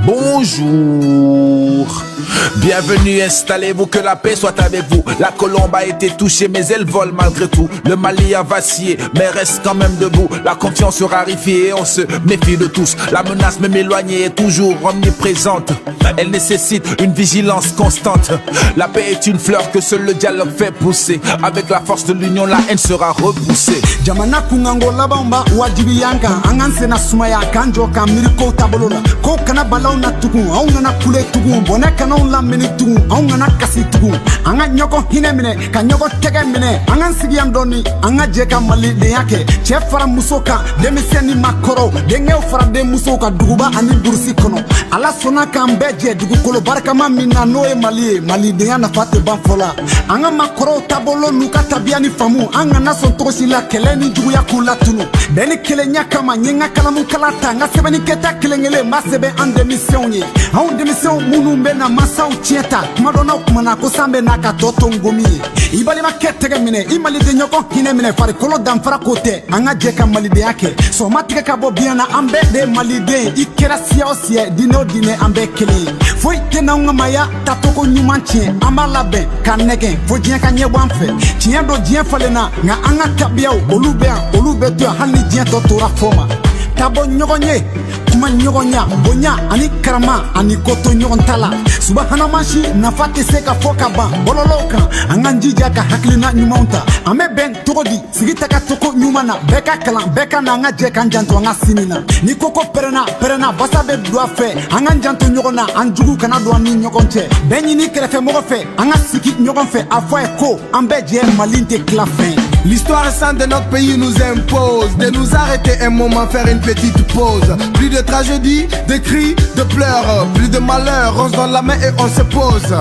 Bonjour, bienvenue, installez-vous, que la paix soit avec vous. La colombe a été touchée mais elle vole malgré tout. Le Mali a vacillé mais reste quand même debout. La confiance sera raréfiée et on se méfie de tous. La menace même éloignée est toujours omniprésente. Elle nécessite une vigilance constante. La paix est une fleur que seul le dialogue fait pousser. Avec la force de l'union, la haine sera repoussée. Jamana kungango labamba wajibi yanka anganse na sumaya kanjo kamiriko tabolola ko kana balaw na tugu aungana kule tugu bone kana la mini tugu aungana kasi tugu anga nyoko hinemine ka nyoko tege mine angan sigi andoni anga jeka mali de yake chefara musoka demiseni makoro dengeu fara de musoka duguba ani bursi kono ala sona kambeje dugu kolo baraka mamina noe mali de yana fate banfola anga makoro tabolo nuka tabiani famu anga naso tosi la kele ni juguya kula tunu beni kele nyaka ma nyenga kala mun kala tanga sebeni keta kelengele masebe en démission ye en démission munu bena masaw tieta madona kumana ko sambe naka toto ngomi ibali makete mine imali de nyoko hine mine fari kolo dan fara kote anga jeka mali de yake so matike ka bo biana ambe de mali de ikera sia osie dino dine ambe kele foi tena ngama tatoko nyumantie amala be kanege fo dien ka nyebwanfe tien do dien falena nga anga tabiao olube to hali dien to tora foma tabo nyogonye kuma nyogonya bonya ani karama ani koto nyogontala subhana mashi nafate seka foka ba bololoka anganjija ka haklina nyumonta ame ben togodi sigita ka toko nyumana beka kala beka na ngaje kan janto nga sinina ni koko perena basabe doa fe anganjanto nyogona anjugu kana doa ni nyogonche benyi ni krefe mogofe anga siki nyogonfe afwa ko ambeje malinte klafin. L'histoire récente de notre pays nous impose de nous arrêter un moment, faire une petite pause. Plus de tragédies, de cris, de pleurs, plus de malheur, on se donne la main et on se pose.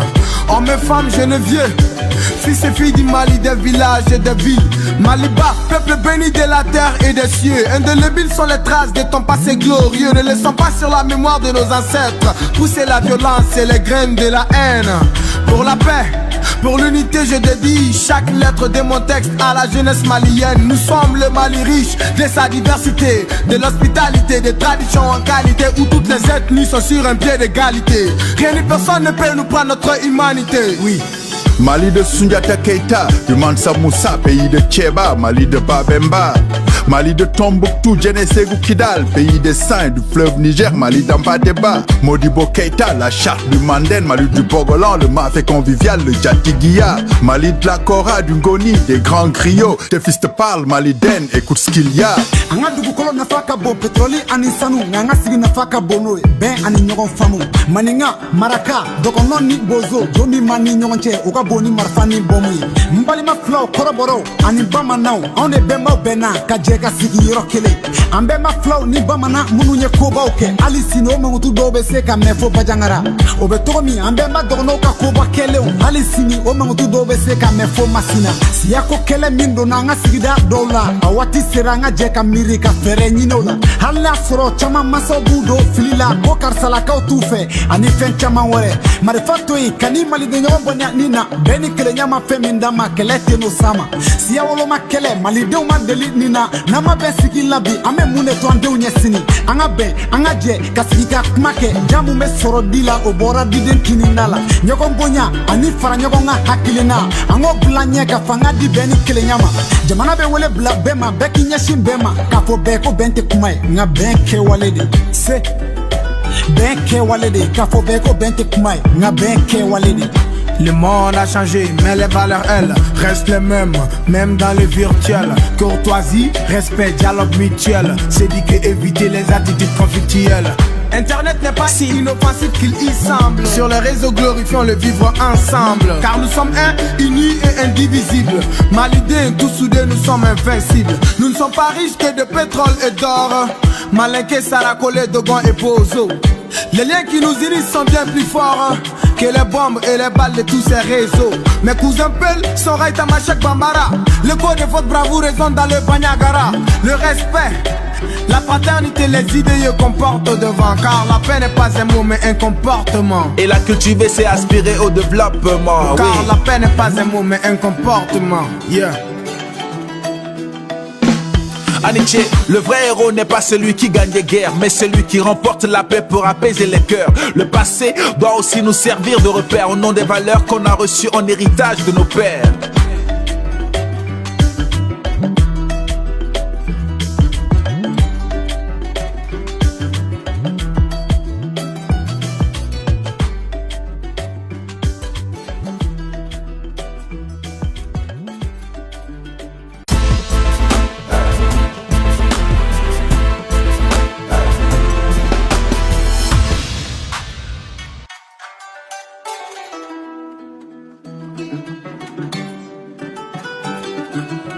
Hommes et femmes, jeunes et vieux, fils et filles du Mali, des villages et des villes. Maliba, peuple béni de la terre et des cieux. Indélébiles sont les traces de ton passé glorieux. Ne laissons pas sur la mémoire de nos ancêtres pousser la violence et les graines de la haine. Pour la paix, pour l'unité, je dédie chaque lettre de mon texte à la jeunesse malienne. Nous sommes le Mali riche de sa diversité, de l'hospitalité, des traditions en qualité, où toutes les ethnies sont sur un pied d'égalité. Rien ni personne ne peut nous prendre notre humanité. Oui. Mali de Sundiata Keita, du Mansa Moussa, pays de Tcheba, Mali de Babemba, Mali de Tombouctou, Djenné-Ségou Kidal, pays des saints du fleuve Niger, Mali d'Ambadeba, Modibo Keita, la charte du Manden, Mali du Bogolan, le mafé convivial, le Djatiguia, Mali de la Kora, du Ngoni, des grands griots, tes fils te parlent, Mali den, écoute ce qu'il y a. Anga dugu kolo nafaka bo petroli ani sanu nganga sigi nafaka bono ben ani nyogon famu maninga maraka dokono ni bozo jomi mani nyogon che uka boni marfani bomu mbali ma flow koroboro ani bamanaw on e bema bena ka jeka sigi rokele ambe ma flow ni bamana munu nye koba oke ali sino mengutu dobe seka mefo bajangara obe tomi ambe ma dokono ka koba kele ali sini o mengutu dobe seka mefo masina siyako kele mindo na nga sigi da dola awati seranga jeka mirika fere nyinola hala soro chama masobu do filila ko karsala ka tufe ani fen chama wore marifato yi kani mali de nyombo nina beni kele nyama feminda ma kele teno sama siya wolo ma kele mali de ma deli nina nama be sigi labi ame mune to ande unyesini anga be anga je kasika kumake jamu me soro dila obora diden kininala nyoko mbonya ani fara nyoko nga hakilina ango blanye ka fanga di beni kele nyama jamana be wole bla bema beki nyeshin bema kafo beko bente kumai nga benke walede se benke walede kafo beko bente kumai nga benke walede. Le monde a changé, mais les valeurs, elles, restent les mêmes, même dans le virtuel. Courtoisie, respect, dialogue mutuel. C'est dit que éviter les attitudes conflictuelles. Internet n'est pas si inoffensif qu'il y semble. Sur les réseaux, glorifions le vivre ensemble. Car nous sommes un, unis et indivisibles. Malidés, tous soudés, nous sommes invincibles. Nous ne sommes pas riches que de pétrole et d'or. Malinké, Sarakolé, Dogon et Bozo. Les liens qui nous unissent sont bien plus forts que les bombes et les balles de tous ces réseaux. Mes cousins Peul sont Raïta Machek Bambara. Le code de votre bravoure résonne dans le Banyagara. Le respect, la fraternité, les idées qu'on porte devant. Car la paix n'est pas un mot mais un comportement. Et la cultiver c'est aspirer au développement. Car oui. la paix n'est pas un mot mais un comportement. Yeah. À Nietzsche, le vrai héros n'est pas celui qui gagne des guerres, mais celui qui remporte la paix pour apaiser les cœurs. Le passé doit aussi nous servir de repère au nom des valeurs qu'on a reçues en héritage de nos pères.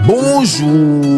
Bonjour,